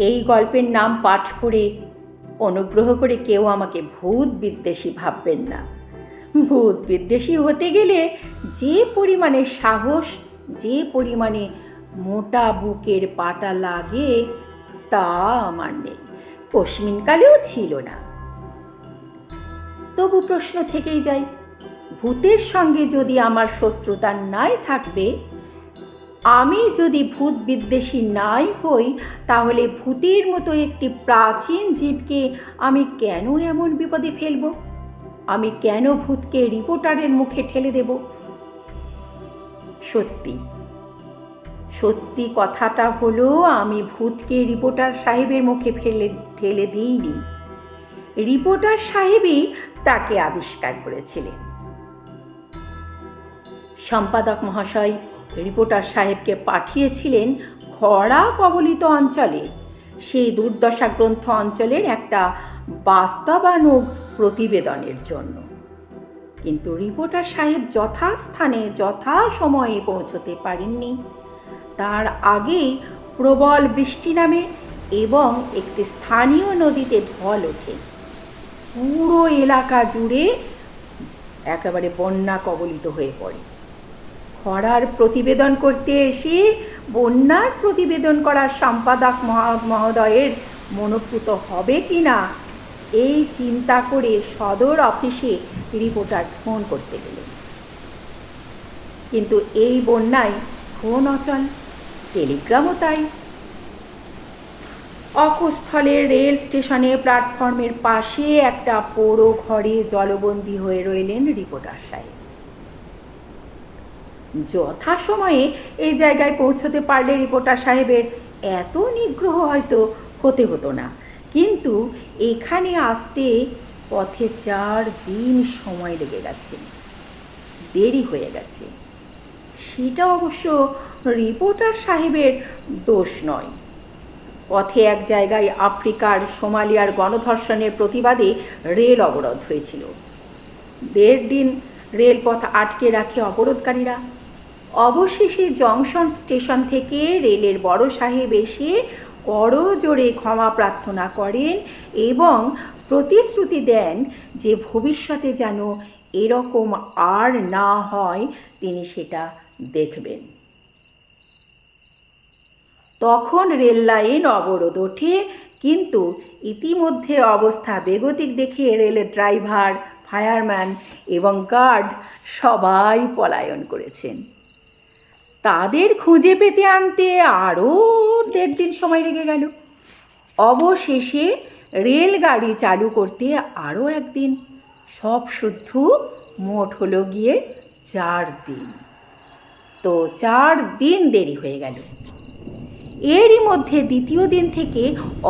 এই গল্পের নাম পাঠ করে অনুগ্রহ করে কেউ আমাকে ভূত বিদ্বেষী ভাববেন না। ভূত বিদ্বেষী হতে গেলে যে পরিমাণে সাহস, যে পরিমাণে মোটা বুকের পাটা লাগে তা আমার নেই, কস্মিনকালেও ছিল না। তবু প্রশ্ন থেকেই যায়, ভূতের সঙ্গে যদি আমার শত্রুতা নাই থাকবে, আমি যদি ভূত বিদ্বেষী নাই হই, তাহলে ভূতের মতো একটি প্রাচীন জীবকে আমি কেন এমন বিপদে ফেলব? আমি কেন ভূতকে রিপোর্টারের মুখে ঠেলে দেব? সত্যি সত্যি কথাটা হলো, আমি ভূতকে রিপোর্টার সাহেবের মুখে ঠেলে দিইনি। রিপোর্টার সাহেবই তাকে আবিষ্কার করেছিলেন। সম্পাদক মহাশয় রিপোর্টার সাহেবকে পাঠিয়েছিলেন খরা কবলিত অঞ্চলে, সেই দুর্দশা গ্রন্থ অঞ্চলের একটা বাস্তবানুগ প্রতিবেদনের জন্য। কিন্তু রিপোর্টার সাহেব যথাস্থানে যথাসময়ে পৌঁছতে পারেননি। তার আগেই প্রবল বৃষ্টি নামে এবং একটি স্থানীয় নদীতে ঢল ওঠে। পুরো এলাকা জুড়ে একেবারে বন্যা কবলিত হয়ে পড়ে। খরার প্রতিবেদন করতে এসে বন্যার প্রতিবেদন করার সম্পাদক মহোদয়ের মনোপুত হবে কি না, এই চিন্তা করে সদর অফিসে রিপোর্টার ফোন করতে গেলেন। কিন্তু এই বন্যায় ফোন অচল, টেলিগ্রামও তাই। অকুস্থলে রেল স্টেশনে প্ল্যাটফর্মের পাশে একটা পোড়ো ঘরে জলবন্দী হয়ে রইলেন রিপোর্টার সাহেব। যথাসময়ে এই জায়গায় পৌঁছতে পারলে রিপোর্টার সাহেবের এত নিগ্রহ হয়তো হতো না, কিন্তু এখানে আসতে পথে 4 দিন সময় লেগে গেছে, দেরি হয়ে গেছে। সেটা অবশ্য রিপোর্টার সাহেবের দোষ নয়। পথে এক জায়গায় আফ্রিকার সোমালিয়ার গণধর্ষণের প্রতিবাদে রেল অবরোধ হয়েছিল। 1.5 দিন রেলপথ আটকে রাখে অবরোধকারীরা। অবশেষে জংশন স্টেশন থেকে রেলের বড় সাহেব এসে করজোড়ে ক্ষমা প্রার্থনা করেন এবং প্রতিশ্রুতি দেন যে ভবিষ্যতে যেন এরকম আর না হয় তিনি সেটা দেখবেন। তখন রেল লাইন অবরোধ ওঠে, কিন্তু ইতিমধ্যে অবস্থা বেগতিক দেখে রেলের ড্রাইভার, ফায়ারম্যান এবং গার্ড সবাই পলায়ন করেছেন। তাদের খুঁজে পেতে আনতে আরও 1.5 দিন সময় লেগে গেল। অবশেষে রেলগাড়ি চালু করতে আরও 1 দিন, সব শুদ্ধ মোট হলো গিয়ে 4 দিন। তো 4 দিন দেরি হয়ে গেল। এরই মধ্যে দ্বিতীয় দিন থেকে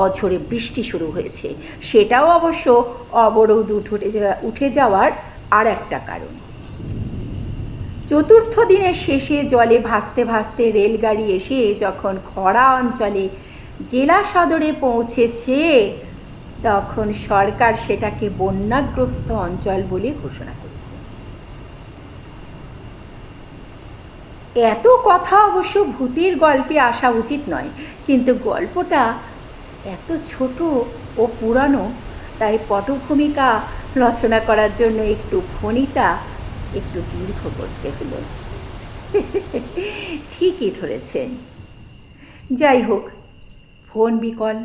অঝোরে বৃষ্টি শুরু হয়েছে। সেটাও অবশ্য অবরোধ উঠে যাওয়ার আর একটা কারণ। চতুর্থ দিনের শেষে জলে ভাসতে ভাসতে রেলগাড়ি এসে যখন খরা অঞ্চলে জেলা সদরে পৌঁছেছে, তখন সরকার সেটাকে বন্যাগ্রস্ত অঞ্চল বলে ঘোষণা করেছে। এত কথা অবশ্য ভূতের গল্পে আসা উচিত নয়, কিন্তু গল্পটা এত ছোট ও পুরানো, তাই পটভূমিকা রচনা করার জন্য একটু ফণিতা একটু দীর্ঘ করতে হলো। ঠিকই ধরেছেন। যাই হোক, ফোন বিকল,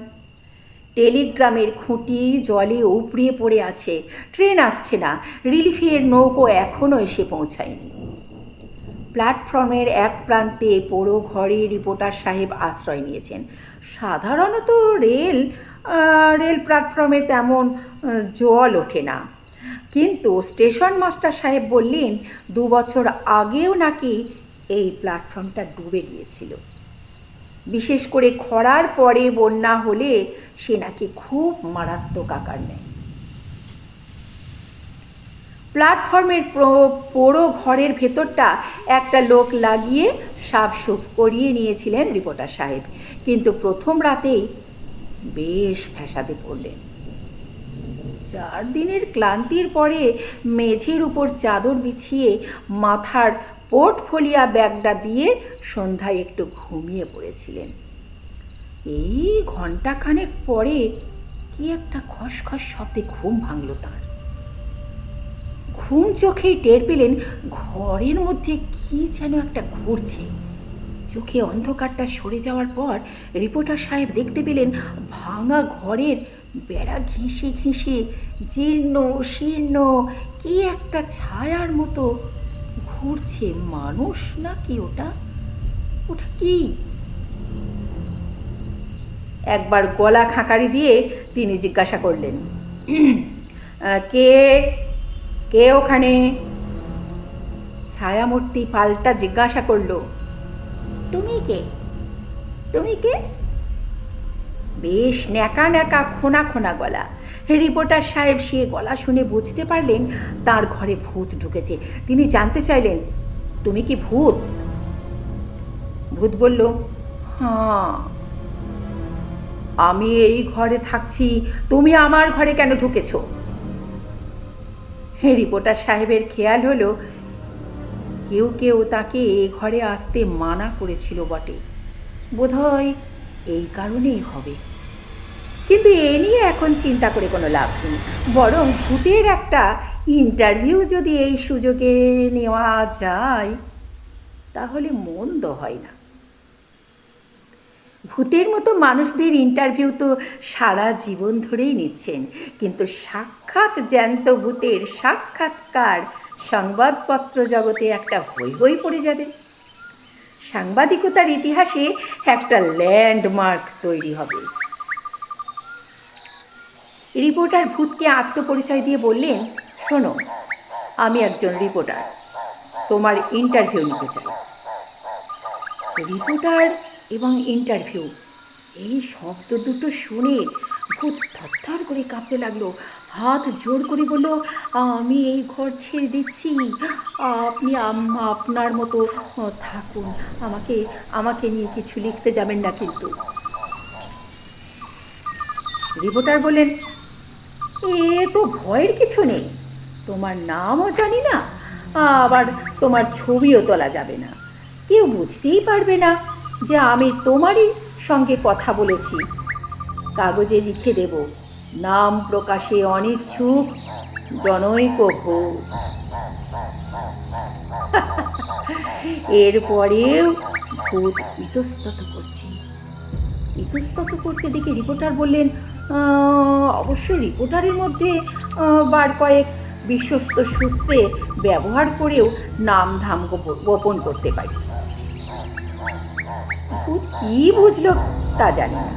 টেলিগ্রামের খুঁটি জলে উপড়িয়ে পড়ে আছে, ট্রেন আসছে না, রিলিফের নৌকো এখনও এসে পৌঁছায়নি। প্ল্যাটফর্মের এক প্রান্তে পোড়ো ঘরে রিপোর্টার সাহেব আশ্রয় নিয়েছেন। সাধারণত রেল প্ল্যাটফর্মে তেমন জল ওঠে না, কিন্তু স্টেশন মাস্টার সাহেব বললেন 2 বছর আগেও নাকি এই প্ল্যাটফর্মটা ডুবে গিয়েছিল। বিশেষ করে খরার পরে বন্যা হলে সে নাকি খুব মারাত্মক আকার নেয়। প্ল্যাটফর্মের পোড়ো ঘরের ভেতরটা একটা লোক লাগিয়ে সাফসুফ করিয়ে নিয়েছিলেন রিপোর্টার সাহেব, কিন্তু প্রথম রাতেই বেশ ফ্যাসাদে পড়লেন। 4 দিনের ক্লান্তির পরে মেঝের উপর চাদর বিছিয়ে মাথার পোর্টফোলিও ব্যাগটা দিয়ে সন্ধ্যায় একটু ঘুমিয়ে পড়েছিলেন। এই ঘণ্টাখানেক পরে কি একটা খসখস শব্দে ঘুম ভাঙল তার। ঘুম চোখেই টের পেলেন ঘরের মধ্যে কি যেন একটা ঘুরছে। চোখে অন্ধকারটা সরে যাওয়ার পর রিপোর্টার সাহেব দেখতে পেলেন ভাঙা ঘরের বেড়া ঘেঁষে ঘেঁষে জীর্ণ শীর্ণ কি একটা ছায়ার মতো ঘুরছে। মানুষ নাকি ওটা? ওটা কি? একবার গলা খাঁকারি দিয়ে তিনি জিজ্ঞাসা করলেন, কে কে ওখানে? ছায়ামূর্তি পাল্টা জিজ্ঞাসা করল, তুমি কে? তুমি কে? বেশ ন্যাকা ন্যাকা খোনা খোনা গলা। রিপোর্টার সাহেব সে গলা শুনে বুঝতে পারলেন তার ঘরে ভূত ঢুকেছে। তিনি জানতে চাইলেন, তুমি কি ভূত? ভূত বলল, হ্যাঁ, আমি এই ঘরে থাকছি, তুমি আমার ঘরে কেন ঢুকেছ? রিপোর্টার সাহেবের খেয়াল হলো কেউ কেউ তাকে এ ঘরে আসতে মানা করেছিল বটে, বোধহয় এই কারণেই হবে। কিন্তু এ নিয়ে এখন চিন্তা করে কোনো লাভ নেই, বরং ভূতের একটা ইন্টারভিউ যদি এই সুযোগে নেওয়া যায় তাহলে মন্দ হয় না। ভূতের মতো মানুষদের ইন্টারভিউ তো সারা জীবন ধরেই নিচ্ছেন, কিন্তু সাক্ষাৎ জ্যান্ত ভূতের সাক্ষাৎকার সংবাদপত্র জগতে একটা হই হই পড়ে যাবে। সাংবাদিকতার ইতিহাসে একটা ল্যান্ডমার্ক তৈরি হবে। রিপোর্টার ভূতকে আত্মপরিচয় দিয়ে বললেন, শোনো, আমি একজন রিপোর্টার, তোমার ইন্টারভিউ নিতে চাই। রিপোর্টার এবং ইন্টারভিউ, এই শব্দ দুটো শুনে ভূত থরথর করে কাঁপতে লাগলো। হাত জোর করে বলল, আমি এই ঘর ছেড়ে দিচ্ছি, আপনি আপনার মতো থাকুন, আমাকে নিয়ে কিছু লিখতে যাবেন না কিন্তু। রিপোর্টার বললেন, এ তো ভয়ের কিছু নেই, তোমার নামও জানি না, আবার তোমার ছবিও তোলা যাবে না, কেউ বুঝতেই পারবে না যে আমি তোমারই সঙ্গে কথা বলেছি। কাগজে লিখে দেব, নাম প্রকাশে অনিচ্ছুক জনৈক ভূত। এরপরেও ভূত ইতস্তত করছে। ইতস্তত করতে দেখে রিপোর্টার বললেন, অবশ্য রিপোর্টারের মধ্যে বার কয়েক বিশ্বস্ত সূত্রে ব্যবহার করেও নাম ধাম গোপন করতে পারি। ভূত কি বুঝলো তা জানি না।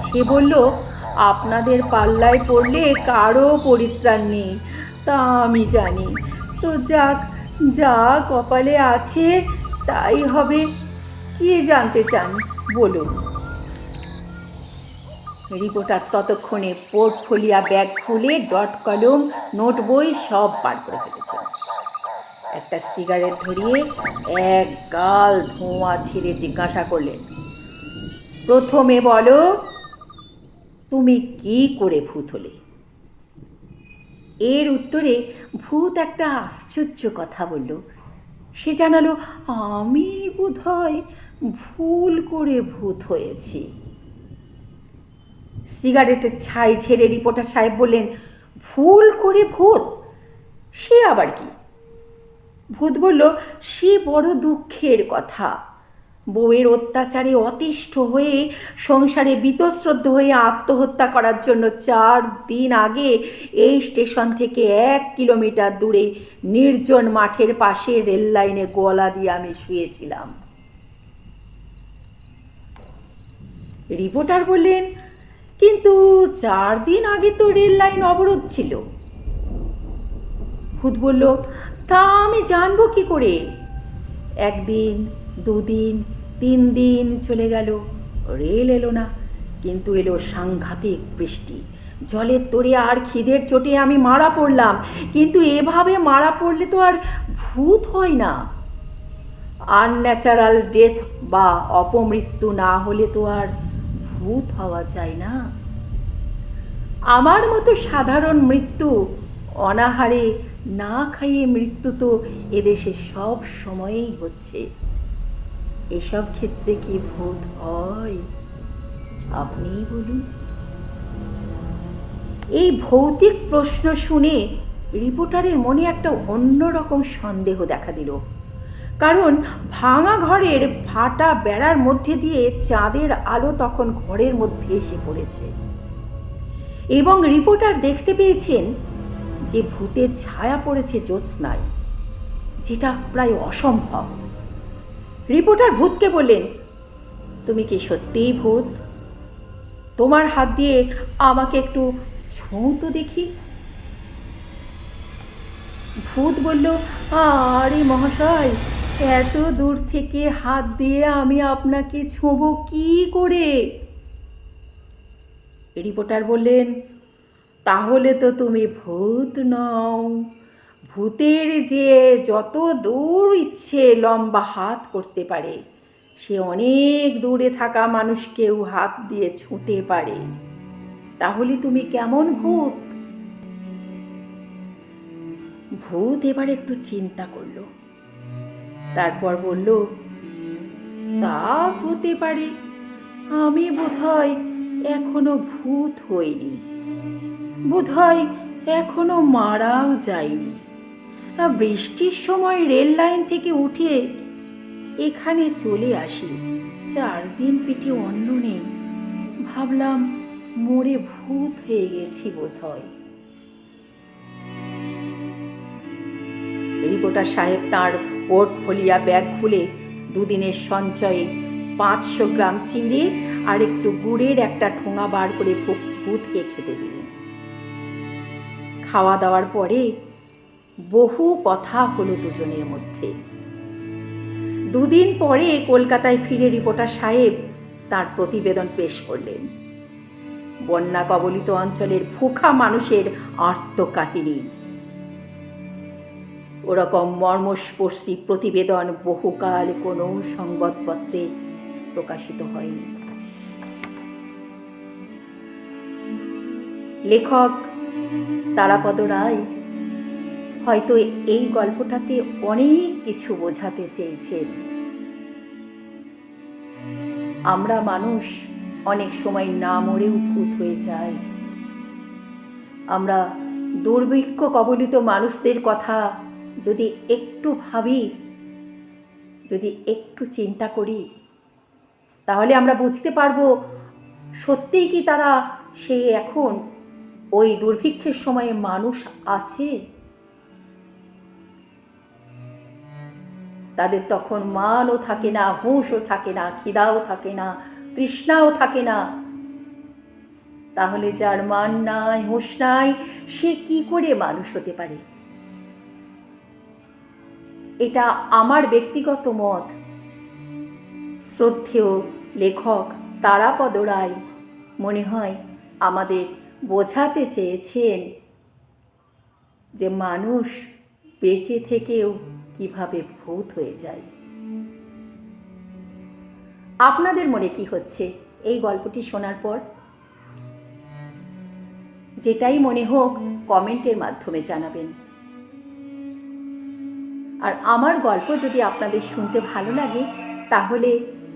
সে বলল, আপনাদের পাল্লায় পড়লে কারো পরিত্রাণ নেই, তা আমি জানি, তো যাক, যা কপালে আছে তাই হবে, কে জানতে চান বলুন। রিপোর্টার ততক্ষণে পোর্টফোলিও ব্যাগ খুলে ডট কলম নোট বই সব বার করে ফেলেছে। একটা সিগারেট ধরিয়ে এক গাল ধোঁয়া ছেড়ে জিজ্ঞাসা করলেন, প্রথমে বলো, তুমি কি করে ভূত হলে? এর উত্তরে ভূত একটা আশ্চর্য কথা বলল। সে জানালো, আমি বোধহয় ভুল করে ভূত হয়েছি। সিগারেটের ছাই ছেড়ে রিপোর্টার সাহেব বললেন, ভুল করে ভূত? সে আবার কি? ভূত বলল, সে বড় দুঃখের কথা। বউয়ের অত্যাচারে অতিষ্ঠ হয়ে সংসারে বীতশ্রদ্ধ হয়ে আত্মহত্যা করার জন্য 4 দিন আগে এই স্টেশন থেকে 1 কিলোমিটার দূরে নির্জন মাঠের পাশে রেল লাইনে গলা দিয়ে আমি শুয়েছিলাম। রিপোর্টার বললেন, কিন্তু 4 দিন আগে তো রেল লাইন অবরোধ ছিল। ভূত বলল, তা আমি জানবো কি করে? 1 দিন, 2 দিন, 3 দিন চলে গেল, রেল এলো না, কিন্তু এলো সাংঘাতিক বৃষ্টি। জলের তোড়ে আর খিদের চোটে আমি মারা পড়লাম, কিন্তু এভাবে মারা পড়লে তো আর ভূত হয় না। আনন্যাচারাল ডেথ বা অপমৃত্যু না হলে তো আর ভূত হওয়া যায় না। আমার মতো সাধারণ মৃত্যু, অনাহারে না খাইয়ে মৃত্যু তো এদেশে সব সময়েই হচ্ছে। এসব ক্ষেত্রে কি ভূত হয়? আপনিই বলুন। এই ভৌতিক প্রশ্ন শুনে রিপোর্টারের মনে একটা অন্যরকম সন্দেহ দেখা দিল। কারণ ভাঙা ঘরের ফাটা বেড়ার মধ্যে দিয়ে চাঁদের আলো তখন ঘরের মধ্যে এসে পড়েছে এবং রিপোর্টার দেখতে পেয়েছেন যে ভূতের ছায়া পড়েছে জ্যোৎস্নায়, যেটা প্রায় অসম্ভব। রিপোর্টার ভূতকে বললেন, তুমি কি সত্যিই ভূত? তোমার হাত দিয়ে আমাকে একটু ছোঁও তো দেখি। ভূত বলল, আরে মহাশয়, এত দূর থেকে হাত দিয়ে আমি আপনাকে ছোঁবো কি করে? রিপোর্টার বললেন, তাহলে তো তুমি ভূত নও। ভূতের যে যত দূর ইচ্ছে লম্বা হাত করতে পারে, সে অনেক দূরে থাকা মানুষকেও হাত দিয়ে ছুঁতে পারে। তাহলে তুমি কেমন ভূত? ভূত এবার একটু চিন্তা করল, তারপর বলল, তা হতে পারে। আমি বোধহয় এখনো ভূত হইনি, বোধহয় এখনো মারাও যায়নি। বৃষ্টির সময় রেল লাইন থেকে উঠে এখানে চলে আসি, 4 দিন পেটে অন্ন নেই, ভাবলাম মরে ভূত হয়ে গেছি বোধহয়। রিপোর্টার সাহেব তাঁর পোর্টফোলিও ব্যাগ খুলে দুদিনের সঞ্চয়ে 500 গ্রাম চিড়ে আর একটু গুড়ের একটা ঠোঙা বার করে ভূতকে খেতে দিলেন। খাওয়া দাওয়ার পরে বহু কথা হলো দুজনের মধ্যে। 2 দিন পরে কলকাতায় ফিরে রিপোর্টার সাহেব তার প্রতিবেদন পেশ করলেন। বন্যা কবলিত অঞ্চলের ভুখা মানুষের আর্তকাহিনী। ওরকম মর্মস্পর্শী প্রতিবেদন বহুকাল কোনো সংবাদপত্রে প্রকাশিত হয়নি। লেখক তারাপদ রায় হয়তো এই গল্পটাতে অনেক কিছু বোঝাতে চেয়েছেন। আমরা মানুষ অনেক সময় না মরেও ভূত হয়ে যাই। আমরা দুর্ভিক্ষ কবলিত মানুষদের কথা যদি একটু ভাবি, যদি একটু চিন্তা করি, তাহলে আমরা বুঝতে পারবো সত্যিই কি তারা এখন ওই দুর্ভিক্ষের সময়ে মানুষ আছে। তাদের তখন মানও থাকে না, হুঁশও থাকে না, খিদাও থাকে না, তৃষ্ণাও থাকে না। তাহলে যার মান নাই, হুঁশ নাই, সে কি করে মানুষ হতে পারে? এটা আমার ব্যক্তিগত মত। শ্রদ্ধেয় লেখক তারাপদ রায় মনে হয় আমাদের বোঝাতে চেয়েছেন যে মানুষ বেঁচে থেকেও কিভাবে ভূত হয়ে যায়। আপনাদের মনে কি হচ্ছে এই গল্পটি শোনার পর? যেটাই মনে হোক কমেন্টের মাধ্যমে জানাবেন। আর আমার গল্প যদি আপনাদের শুনতে ভালো লাগে তাহলে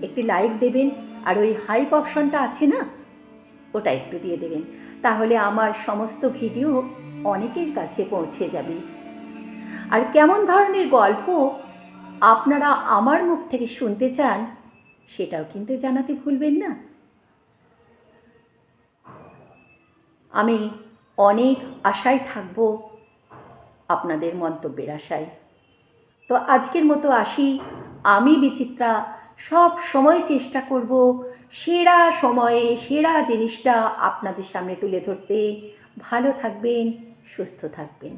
একটি লাইক দেবেন, আর ওই হাইপ অপশনটা আছে না, ওটা একটু দিয়ে দেবেন। তাহলে আমার সমস্ত ভিডিও অনেকের কাছে পৌঁছে যাবে। আর কেমন ধরনের গল্প আপনারা আমার মুখ থেকে শুনতে চান সেটাও কিন্তু জানাতে ভুলবেন না। আমি অনেক আশায় থাকব, আপনাদের মন্তব্যের আশায়। তো আজকের মতো আসি। আমি বিচিত্রা সব সময় চেষ্টা করব সেরা সময়ে সেরা জিনিসটা আপনাদের সামনে তুলে ধরতে। ভালো থাকবেন, সুস্থ থাকবেন।